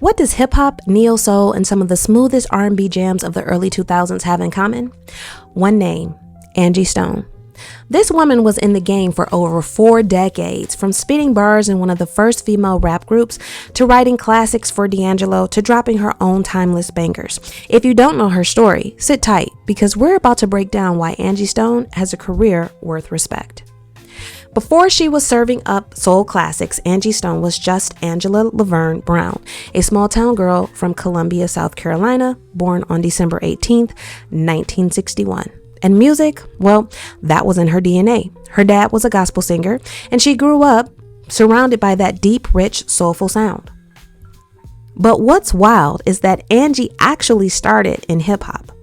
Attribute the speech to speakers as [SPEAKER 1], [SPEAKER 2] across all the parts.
[SPEAKER 1] What does hip hop, neo soul, and some of the smoothest R&B jams of the early 2000s have in common? One name, Angie Stone. This woman was in the game for over 4 decades, from spitting bars in one of the first female rap groups, to writing classics for D'Angelo, to dropping her own timeless bangers. If you don't know her story, sit tight, because we're about to break down why Angie Stone has a career worth respect. Before she was serving up soul classics, Angie Stone was just Angela Laverne Brown, a small-town girl from Columbia, South Carolina, born on December 18th, 1961. And music, well, that was in her DNA. Her dad was a gospel singer, and she grew up surrounded by that deep, rich, soulful sound. But what's wild is that Angie actually started in hip-hop.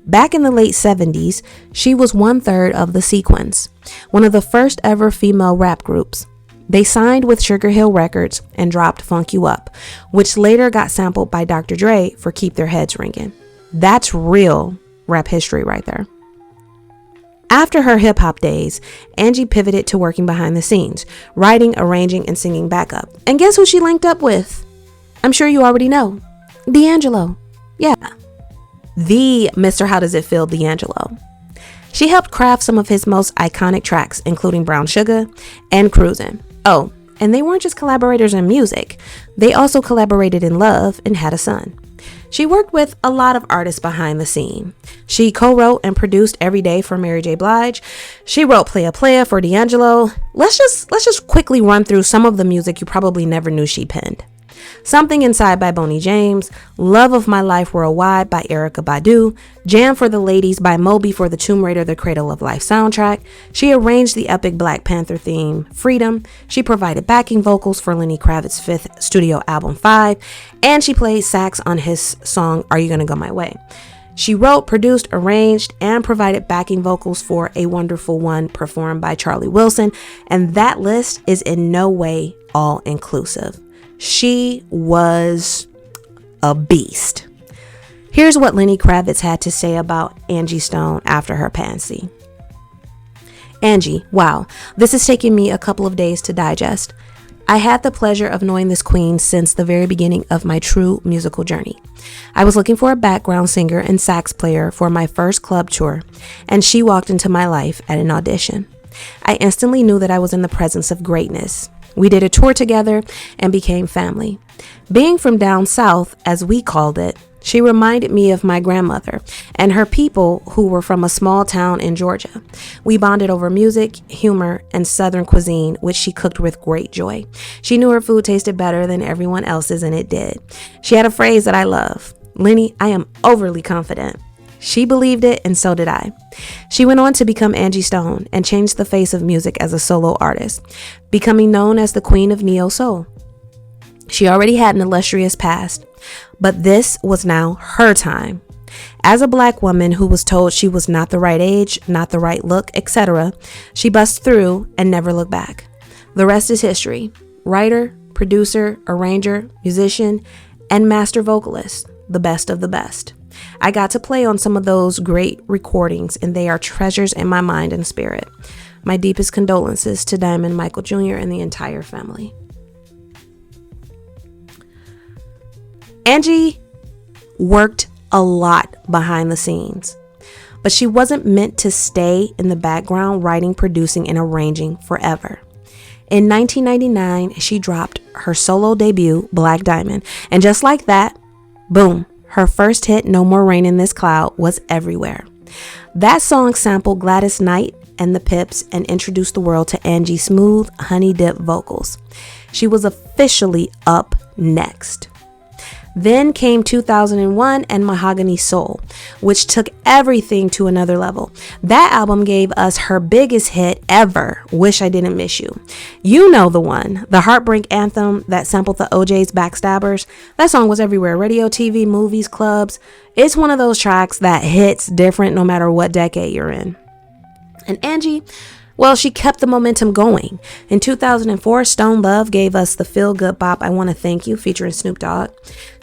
[SPEAKER 1] Back in the late 70s, she was 1/3 of the Sequence, one of the first ever female rap groups. They signed with Sugar Hill Records and dropped Funk You Up, which later got sampled by Dr. Dre for Keep Their Heads Ringing. That's real rap history right there. After her hip-hop days, Angie pivoted to working behind the scenes, writing, arranging, and singing backup. And guess who she linked up with? I'm sure you already know. D'Angelo. Yeah. The Mr. How Does It Feel D'Angelo. She helped craft some of his most iconic tracks, including Brown Sugar and Cruisin'. Oh, and they weren't just collaborators in music. They also collaborated in love and had a son. She worked with a lot of artists behind the scene. She co-wrote and produced Every Day for Mary J. Blige. She wrote Playa Playa for D'Angelo. Let's just quickly run through some of the music you probably never knew she penned. Something Inside by Boney James, Love of My Life Worldwide by Erykah Badu, Jam for the Ladies by Moby for the Tomb Raider The Cradle of Life soundtrack. She arranged the epic Black Panther theme, Freedom. She provided backing vocals for Lenny Kravitz's 5th studio album, 5, and she played sax on his song, Are You Gonna Go My Way. She wrote, produced, arranged, and provided backing vocals for A Wonderful One performed by Charlie Wilson, and that list is in no way all-inclusive. She was a beast. Here's what Lenny Kravitz had to say about Angie Stone after her passing. Angie, wow, this has taken me a couple of days to digest. I had the pleasure of knowing this queen since the very beginning of my true musical journey. I was looking for a background singer and sax player for my first club tour, and she walked into my life at an audition. I instantly knew that I was in the presence of greatness. We did a tour together and became family. Being from down south, as we called it, she reminded me of my grandmother and her people who were from a small town in Georgia. We bonded over music, humor, and Southern cuisine, which she cooked with great joy. She knew her food tasted better than everyone else's, and it did. She had a phrase that I love. Lenny, I am overly confident. She believed it, and so did I. She went on to become Angie Stone and changed the face of music as a solo artist, becoming known as the Queen of Neo Soul. She already had an illustrious past, but this was now her time. As a Black woman who was told she was not the right age, not the right look, etc., she bust through and never looked back. The rest is history. Writer, producer, arranger, musician, and master vocalist, the best of the best. I got to play on some of those great recordings, and they are treasures in my mind and spirit. My deepest condolences to Diamond Michael Jr. and the entire family. Angie worked a lot behind the scenes, but she wasn't meant to stay in the background writing, producing, and arranging forever. In 1999, she dropped her solo debut, Black Diamond, and just like that, boom, her first hit, No More Rain in This Cloud, was everywhere. That song sampled Gladys Knight and the Pips and introduced the world to Angie's smooth, honey-dip vocals. She was officially up next. Then came 2001 and Mahogany Soul, which took everything to another level. That album gave us her biggest hit ever, Wish I Didn't Miss You. You know the one, the heartbreak anthem that sampled the OJ's Backstabbers. That song was everywhere, radio, TV, movies, clubs. It's one of those tracks that hits different no matter what decade you're in. And Angie, well, she kept the momentum going. In 2004, Stone Love gave us the feel-good bop I Want to Thank You featuring Snoop Dogg.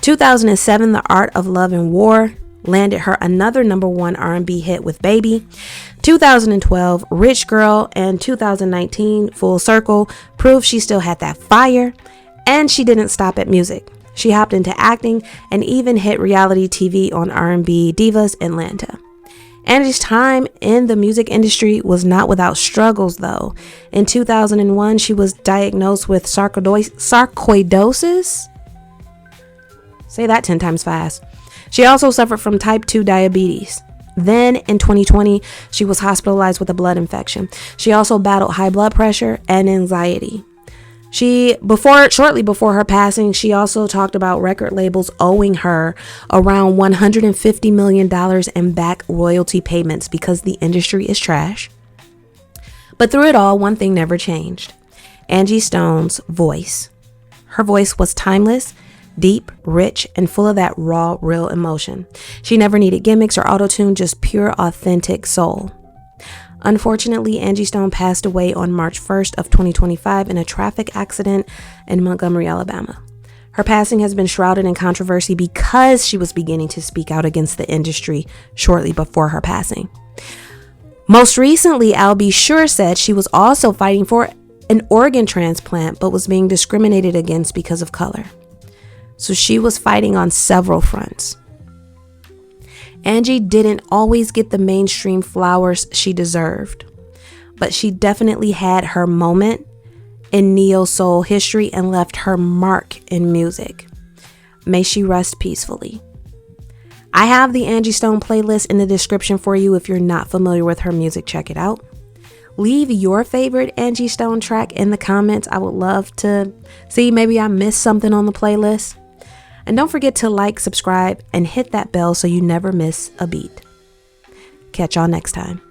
[SPEAKER 1] 2007, The Art of Love and War landed her another #1 R&B hit with Baby. 2012, Rich Girl, and 2019, Full Circle, proved she still had that fire, and she didn't stop at music. She hopped into acting and even hit reality TV on R&B Divas Atlanta. Angie's time in the music industry was not without struggles, though. In 2001, she was diagnosed with sarcoidosis. Say that 10 times fast. She also suffered from type 2 diabetes. Then in 2020, she was hospitalized with a blood infection. She also battled high blood pressure and anxiety. Shortly before her passing, she also talked about record labels owing her around $150 million in back royalty payments because the industry is trash. But through it all, one thing never changed: Angie Stone's voice. Her voice was timeless, deep, rich, and full of that raw, real emotion. She never needed gimmicks or auto-tune, just pure, authentic soul. Unfortunately, Angie Stone passed away on March 1st of 2025 in a traffic accident in Montgomery, Alabama. Her passing has been shrouded in controversy because she was beginning to speak out against the industry shortly before her passing. Most recently, Al B. Sure said she was also fighting for an organ transplant but was being discriminated against because of color. So she was fighting on several fronts. Angie didn't always get the mainstream flowers she deserved, but she definitely had her moment in neo-soul history and left her mark in music. May she rest peacefully. I have the Angie Stone playlist in the description for you. If you're not familiar with her music, check it out. Leave your favorite Angie Stone track in the comments. I would love to see, maybe I missed something on the playlist. And don't forget to like, subscribe, and hit that bell so you never miss a beat. Catch y'all next time.